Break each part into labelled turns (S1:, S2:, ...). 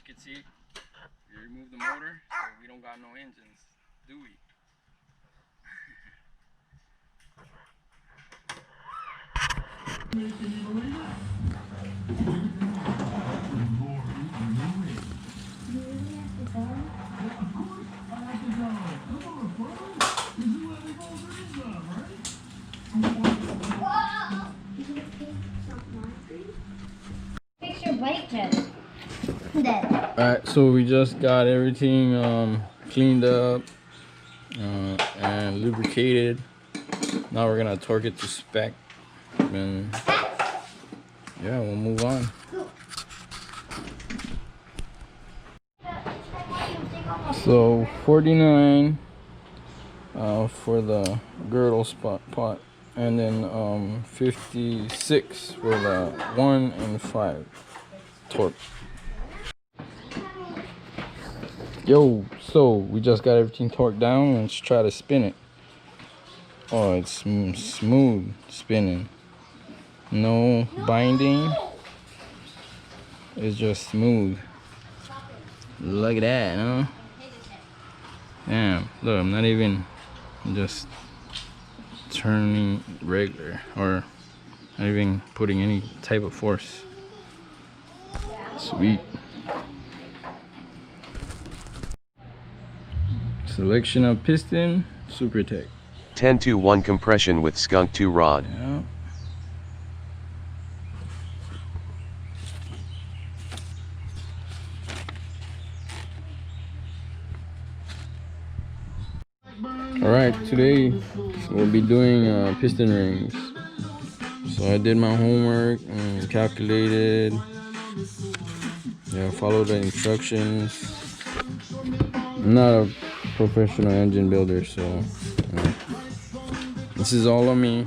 S1: you can see, we removed the motor, so we don't got no engines, do we?
S2: Fix your bike, Jen.
S1: Alright, so we just got everything cleaned up and lubricated. Now we're gonna torque it to spec, and yeah, we'll move on. So 49 for the girdle pot, and then 56 for the 1 and 5 torque. Yo, so we just got everything torqued down. Let's try to spin it. Oh, it's smooth spinning. No binding. It's just smooth. Look at that, huh? Damn, look, I'm not even just turning regular, or not even putting any type of force. Sweet. Selection of piston, Supertech.
S3: 10-to-1 compression with Skunk 2 rod.
S1: Yeah. Alright, today we'll be doing piston rings. So I did my homework and calculated. Yeah, followed the instructions. I'm not a professional engine builder, so this is all on me.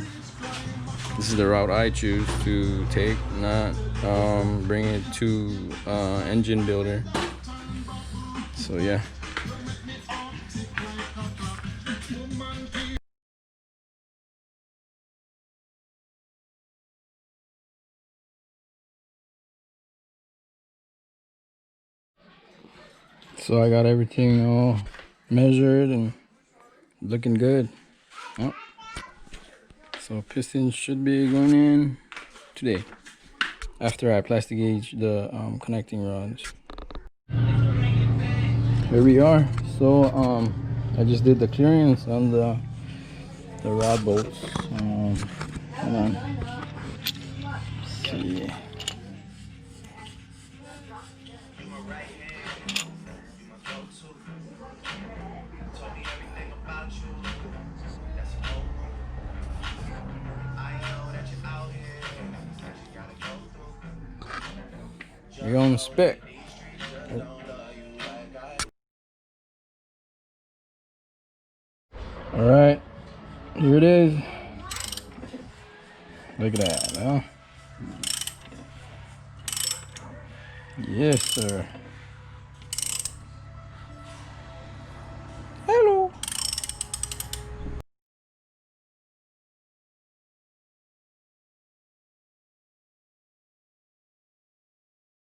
S1: This is the route I choose to take, not bring it to engine builder. So yeah. So I got everything all measured and looking good. Oh. So pistons should be going in today, after I plastic gauge the connecting rods. Here we are. So I just did the clearance on the rod bolts. Hold on. See. You're on spec. All right, here it is. Look at that, huh? Yes, sir.